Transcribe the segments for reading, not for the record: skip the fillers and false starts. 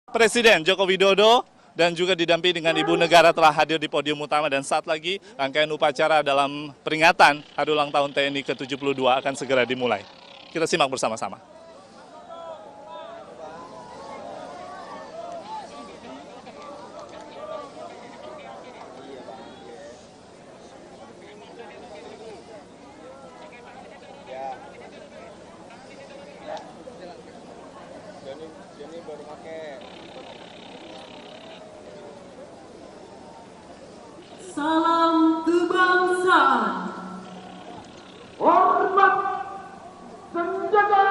Presiden Joko Widodo dan juga didampingi dengan Ibu Negara telah hadir di podium utama dan saat lagi rangkaian upacara dalam peringatan Hari Ulang Tahun TNI ke-72 akan segera dimulai. Kita simak bersama-sama. Joni baru pakai. Salam kebangsaan. Hormat senjata.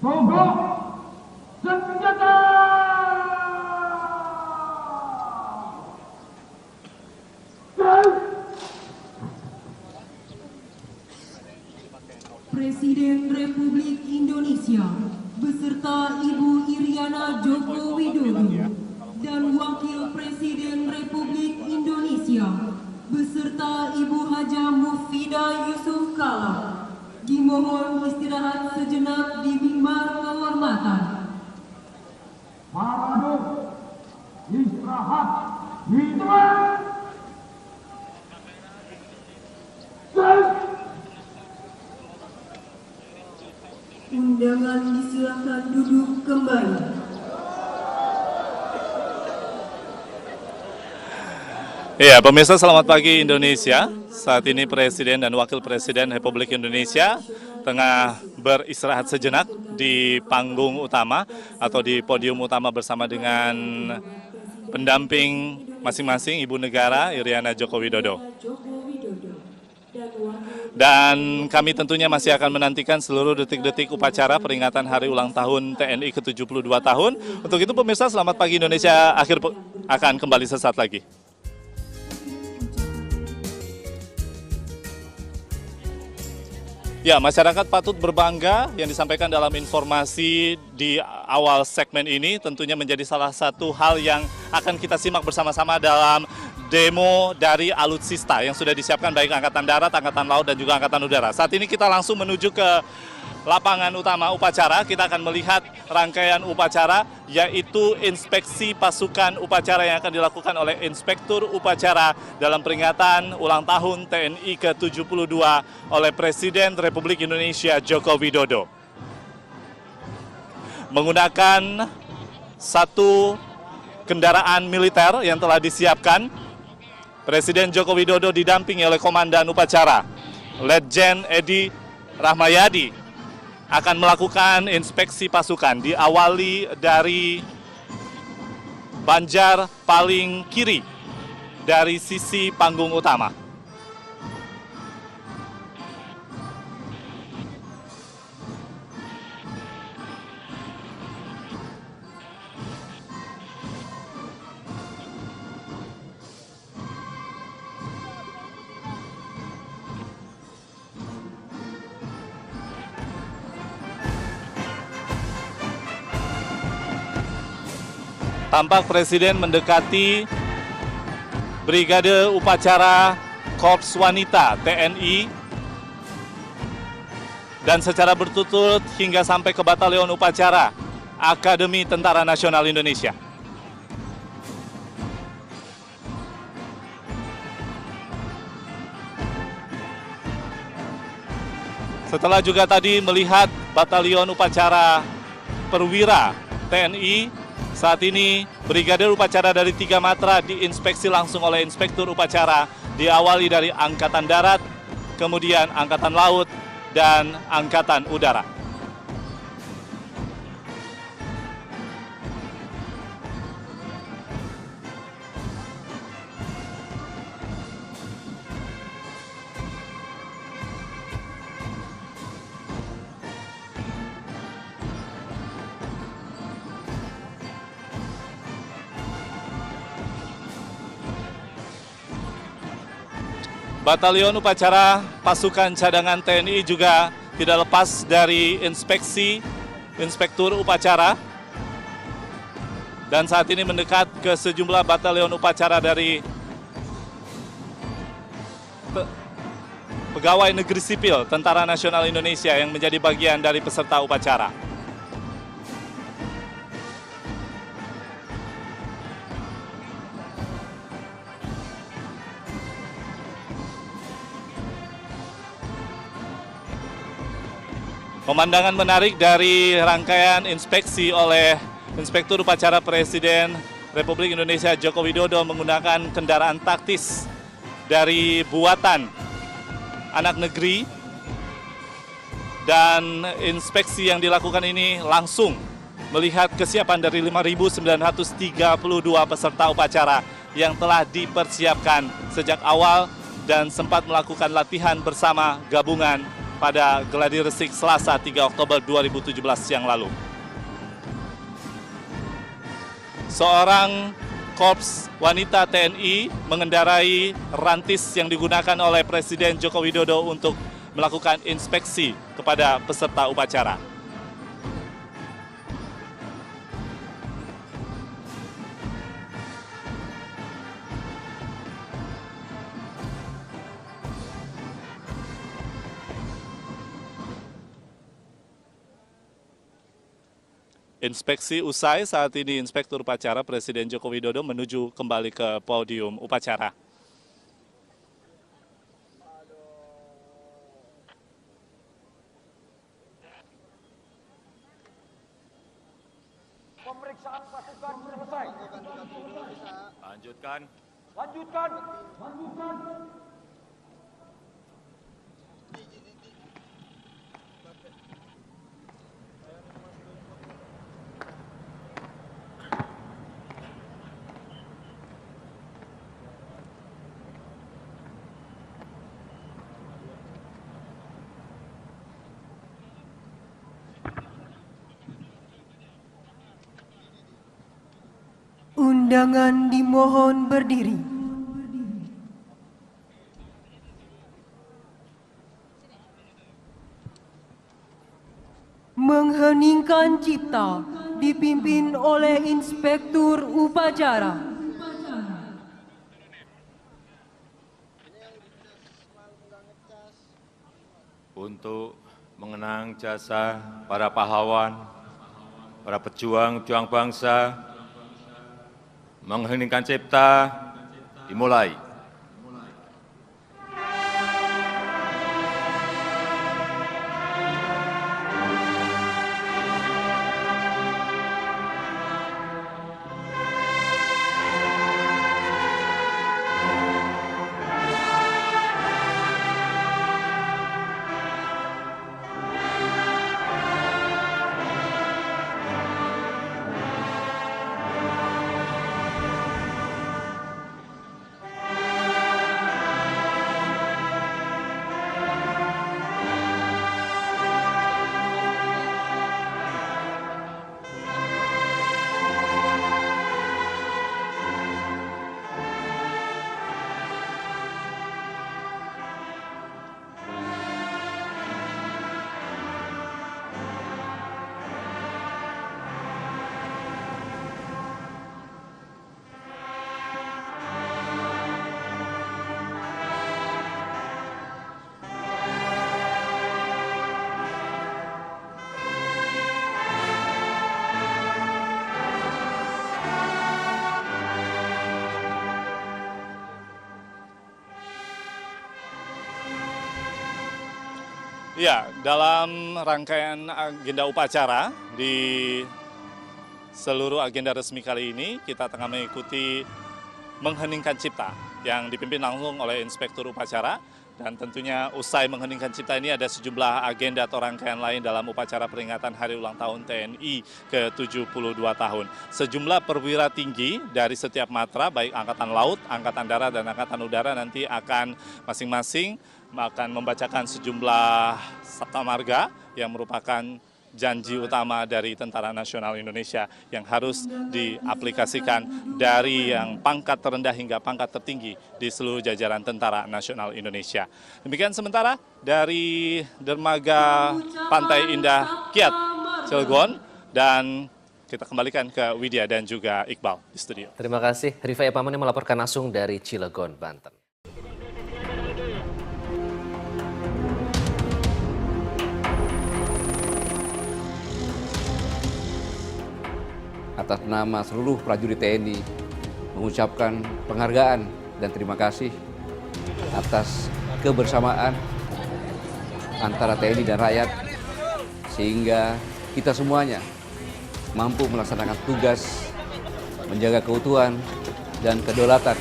Mogok senjata. Presiden Republik Indonesia beserta Ibu Iriana Joko Widodo dan Wakil Presiden Republik Indonesia beserta Ibu Haja Mufidah Yusuf Kala dimohon istirahat sejenak di mimbar kehormatan. Parade istirahat dimulai. Undangan disilakan duduk kembali. Ya, pemirsa, selamat pagi Indonesia. Saat ini Presiden dan Wakil Presiden Republik Indonesia tengah beristirahat sejenak di panggung utama atau di podium utama bersama dengan pendamping masing-masing Ibu Negara Iriana Joko Widodo. Dan kami tentunya masih akan menantikan seluruh detik-detik upacara peringatan Hari Ulang Tahun TNI ke-72 tahun. Untuk itu pemirsa, selamat pagi Indonesia akan kembali sesaat lagi. Ya, masyarakat patut berbangga yang disampaikan dalam informasi di awal segmen ini tentunya menjadi salah satu hal yang akan kita simak bersama-sama dalam demo dari Alutsista yang sudah disiapkan baik Angkatan Darat, Angkatan Laut, dan juga Angkatan Udara. Saat ini kita langsung menuju ke lapangan utama upacara. Kita akan melihat rangkaian upacara, yaitu inspeksi pasukan upacara yang akan dilakukan oleh Inspektur Upacara dalam peringatan ulang tahun TNI ke-72 oleh Presiden Republik Indonesia Joko Widodo. Menggunakan satu kendaraan militer yang telah disiapkan, Presiden Joko Widodo didampingi oleh Komandan Upacara, Letjen Edi Rahmayadi, akan melakukan inspeksi pasukan, diawali dari banjar paling kiri dari sisi panggung utama. Tampak Presiden mendekati Brigade Upacara Korps Wanita TNI dan secara berturut-turut hingga sampai ke Batalion Upacara Akademi Tentara Nasional Indonesia. Setelah juga tadi melihat Batalion Upacara Perwira TNI, saat ini Brigadir Upacara dari 3 Matra diinspeksi langsung oleh Inspektur Upacara, diawali dari Angkatan Darat, kemudian Angkatan Laut, dan Angkatan Udara. Batalion Upacara Pasukan Cadangan TNI juga tidak lepas dari inspeksi Inspektur Upacara. Dan saat ini mendekat ke sejumlah batalion upacara dari pegawai negeri sipil Tentara Nasional Indonesia yang menjadi bagian dari peserta upacara. Pemandangan menarik dari rangkaian inspeksi oleh Inspektur Upacara Presiden Republik Indonesia Joko Widodo menggunakan kendaraan taktis dari buatan anak negeri, dan inspeksi yang dilakukan ini langsung melihat kesiapan dari 5.932 peserta upacara yang telah dipersiapkan sejak awal dan sempat melakukan latihan bersama gabungan pada Gladi Resik Selasa 3 Oktober 2017 yang lalu. Seorang Korps Wanita TNI mengendarai rantis yang digunakan oleh Presiden Joko Widodo untuk melakukan inspeksi kepada peserta upacara. Inspeksi usai, saat ini Inspektur Upacara Presiden Joko Widodo menuju kembali ke podium upacara. Pemeriksaan pasukan selesai. Lanjutkan. Lanjutkan. Lanjutkan. Undangan dimohon berdiri. Mengheningkan cipta dipimpin oleh Inspektur Upacara. Untuk mengenang jasa para pahlawan, para pejuang-pejuang bangsa, mengheningkan cipta dimulai. Ya, dalam rangkaian agenda upacara di seluruh agenda resmi kali ini, kita tengah mengikuti mengheningkan cipta yang dipimpin langsung oleh Inspektur Upacara. Dan tentunya usai mengheningkan cipta ini ada sejumlah agenda atau rangkaian lain dalam upacara peringatan Hari Ulang Tahun TNI ke-72 tahun. Sejumlah perwira tinggi dari setiap matra, baik Angkatan Laut, Angkatan Darat, dan Angkatan Udara nanti akan masing-masing akan membacakan sejumlah sabta marga yang merupakan janji utama dari Tentara Nasional Indonesia yang harus diaplikasikan dari yang pangkat terendah hingga pangkat tertinggi di seluruh jajaran Tentara Nasional Indonesia. Demikian sementara dari Dermaga Pantai Indah Kiat, Cilegon, dan kita kembalikan ke Widya dan juga Iqbal di studio. Terima kasih. Rifai Paman yang melaporkan langsung dari Cilegon, Banten. Atas nama seluruh prajurit TNI mengucapkan penghargaan dan terima kasih atas kebersamaan antara TNI dan rakyat sehingga kita semuanya mampu melaksanakan tugas menjaga keutuhan dan kedaulatan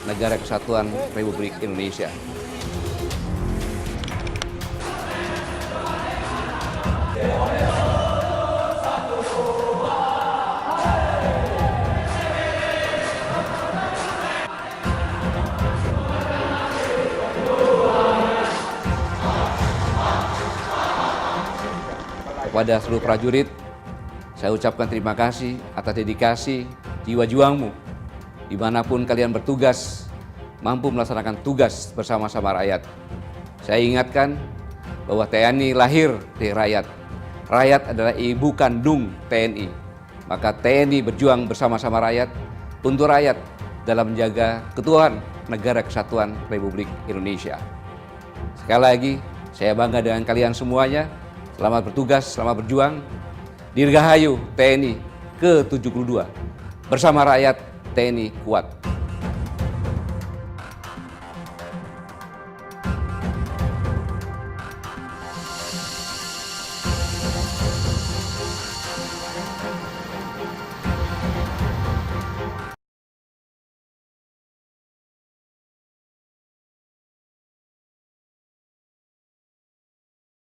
Negara Kesatuan Republik Indonesia. Kepada seluruh prajurit, saya ucapkan terima kasih atas dedikasi jiwa juangmu. Dimanapun kalian bertugas, mampu melaksanakan tugas bersama-sama rakyat. Saya ingatkan bahwa TNI lahir dari rakyat. Rakyat adalah ibu kandung TNI. Maka TNI berjuang bersama-sama rakyat untuk rakyat dalam menjaga keutuhan Negara Kesatuan Republik Indonesia. Sekali lagi, saya bangga dengan kalian semuanya. Selamat bertugas, selamat berjuang. Dirgahayu TNI ke-72. Bersama rakyat, TNI kuat.